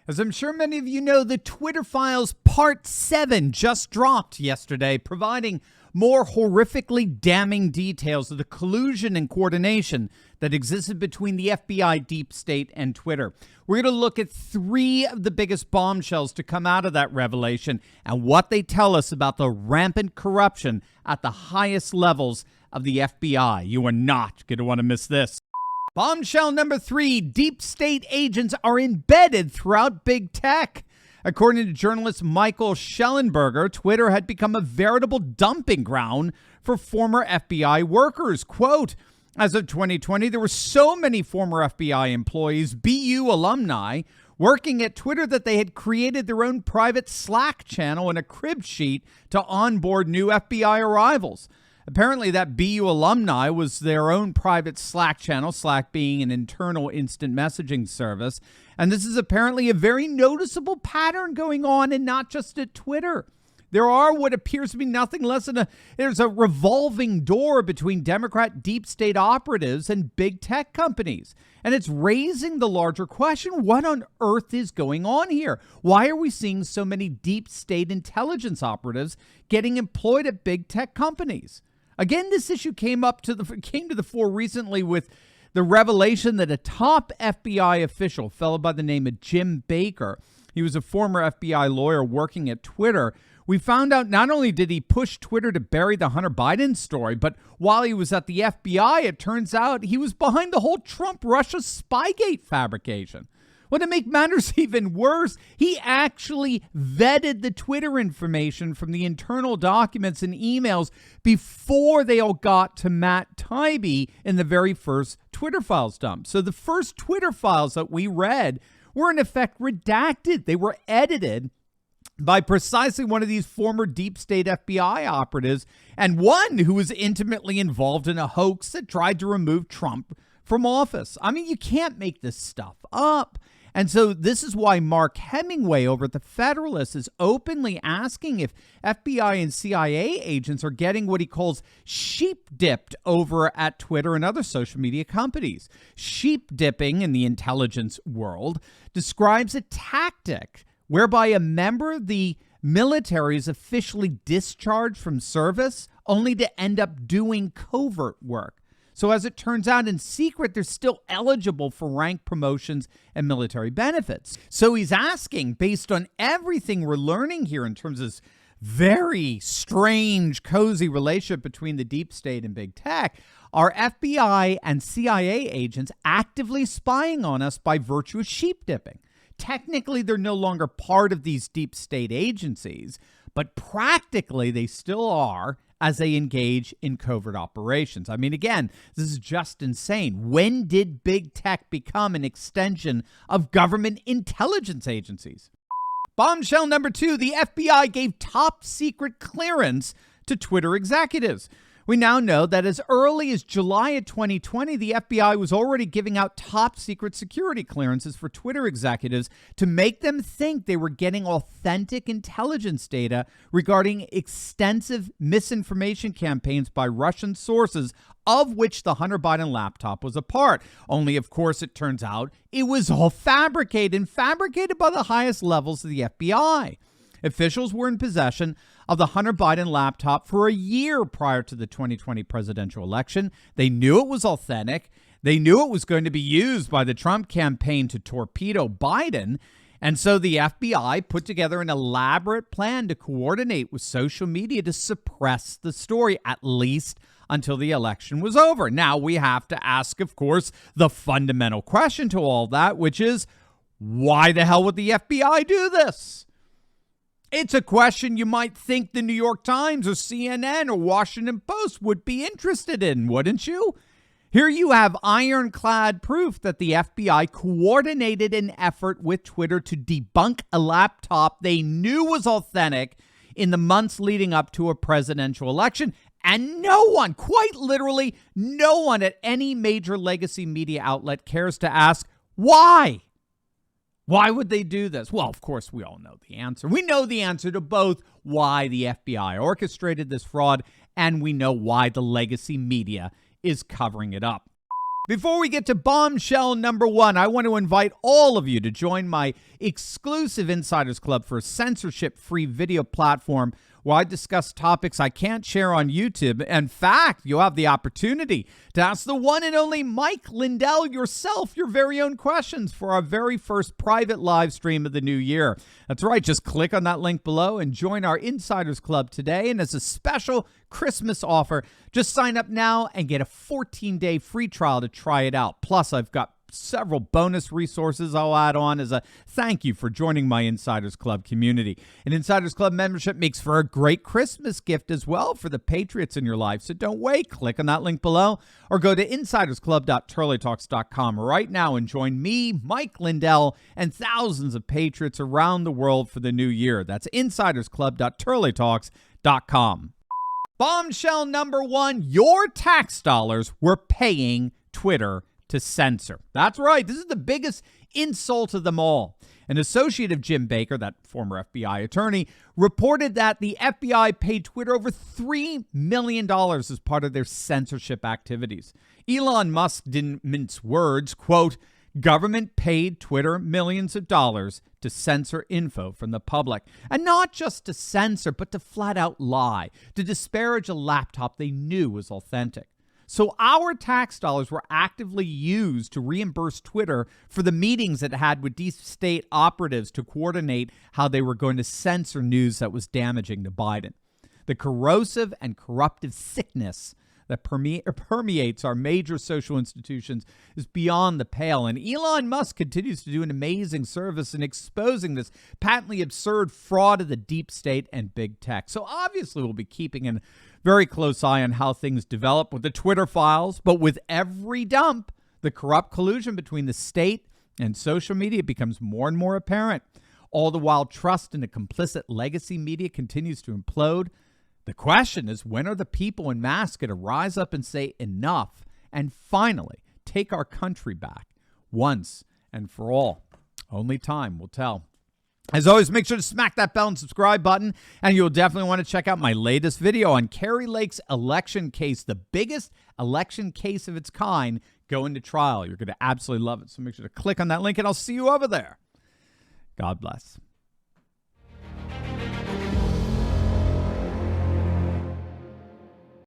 As I'm sure many of you know, the Twitter Files Part 7 just dropped yesterday, providing more horrifically damning details of the collusion and coordination that existed between the FBI, Deep State, and Twitter. We're going to look at 3 of the biggest bombshells to come out of that revelation and what they tell us about the rampant corruption at the highest levels of the FBI. You are not going to want to miss this. Bombshell number 3, deep state agents are embedded throughout big tech. According to journalist Michael Schellenberger, Twitter had become a veritable dumping ground for former FBI workers. Quote, as of 2020, there were so many former FBI employees, BU alumni, working at Twitter that they had created their own private Slack channel and a crib sheet to onboard new FBI arrivals. Apparently, that BU alumni was their own private Slack channel, Slack being an internal instant messaging service. And this is apparently a very noticeable pattern going on, and not just at Twitter. There are what appears to be nothing less than there's a revolving door between Democrat deep state operatives and big tech companies. And it's raising the larger question, what on earth is going on here? Why are we seeing so many deep state intelligence operatives getting employed at big tech companies? Again, this issue came to the fore recently with the revelation that a top FBI official, fellow by the name of Jim Baker, he was a former FBI lawyer working at Twitter. We found out not only did he push Twitter to bury the Hunter Biden story, but while he was at the FBI, it turns out he was behind the whole Trump-Russia Spygate fabrication. Well, to make matters even worse, he actually vetted the Twitter information from the internal documents and emails before they all got to Matt Taibbi in the very first Twitter Files dump. So the first Twitter files that we read were in effect redacted. They were edited by precisely one of these former deep state FBI operatives, and one who was intimately involved in a hoax that tried to remove Trump from office. I mean, you can't make this stuff up. And so this is why Mark Hemingway over at the Federalist is openly asking if FBI and CIA agents are getting what he calls sheep dipped over at Twitter and other social media companies. Sheep dipping in the intelligence world describes a tactic whereby a member of the military is officially discharged from service only to end up doing covert work. So as it turns out, in secret, they're still eligible for rank promotions and military benefits. So he's asking, based on everything we're learning here in terms of this very strange, cozy relationship between the deep state and big tech, are FBI and CIA agents actively spying on us by virtue of sheep dipping? Technically, they're no longer part of these deep state agencies, but practically they still are, as they engage in covert operations. I mean, again, this is just insane. When did big tech become an extension of government intelligence agencies? Bombshell number 2, the FBI gave top secret clearance to Twitter executives. We now know that as early as July of 2020, the FBI was already giving out top secret security clearances for Twitter executives to make them think they were getting authentic intelligence data regarding extensive misinformation campaigns by Russian sources, of which the Hunter Biden laptop was a part. Only, of course, it turns out it was all fabricated by the highest levels of the FBI. Officials were in possession of the Hunter Biden laptop for a year prior to the 2020 presidential election. They knew it was authentic. They knew it was going to be used by the Trump campaign to torpedo Biden. And so the FBI put together an elaborate plan to coordinate with social media to suppress the story, at least until the election was over. Now we have to ask, of course, the fundamental question to all that, which is, why the hell would the FBI do this? It's a question you might think the New York Times or CNN or Washington Post would be interested in, wouldn't you? Here you have ironclad proof that the FBI coordinated an effort with Twitter to debunk a laptop they knew was authentic in the months leading up to a presidential election. And no one, quite literally no one at any major legacy media outlet cares to ask, why? Why would they do this? Well, of course, we all know the answer. We know the answer to both why the FBI orchestrated this fraud, and we know why the legacy media is covering it up. Before we get to bombshell number one, I want to invite all of you to join my exclusive Insiders Club for a censorship-free video platform where I discuss topics I can't share on YouTube. In fact, you'll have the opportunity to ask the one and only Mike Lindell yourself your very own questions for our very first private live stream of the new year. That's right. Just click on that link below and join our Insiders Club today. And as a special Christmas offer, just sign up now and get a 14-day free trial to try it out. Plus, I've got several bonus resources I'll add on as a thank you for joining my Insiders Club community. An Insiders Club membership makes for a great Christmas gift as well for the patriots in your life. So don't wait. Click on that link below or go to insidersclub.turleytalks.com right now and join me, Mike Lindell, and thousands of patriots around the world for the new year. That's insidersclub.turleytalks.com. Bombshell number one, your tax dollars were paying Twitter to censor. That's right. This is the biggest insult of them all. An associate of Jim Baker, that former FBI attorney, reported that the FBI paid Twitter over $3 million as part of their censorship activities. Elon Musk didn't mince words. Quote, government paid Twitter millions of dollars to censor info from the public. And not just to censor, but to flat out lie, to disparage a laptop they knew was authentic. So our tax dollars were actively used to reimburse Twitter for the meetings it had with deep state operatives to coordinate how they were going to censor news that was damaging to Biden. The corrosive and corruptive sickness that permeates our major social institutions is beyond the pale. And Elon Musk continues to do an amazing service in exposing this patently absurd fraud of the deep state and big tech. So obviously we'll be keeping a very close eye on how things develop with the Twitter files. But with every dump, the corrupt collusion between the state and social media becomes more and more apparent. All the while, trust in the complicit legacy media continues to implode. The question is, when are the people in mass going to rise up and say enough and finally take our country back once and for all? Only time will tell. As always, make sure to smack that bell and subscribe button, and you'll definitely want to check out my latest video on Kari Lake's election case, the biggest election case of its kind going to trial. You're going to absolutely love it, so make sure to click on that link, and I'll see you over there. God bless.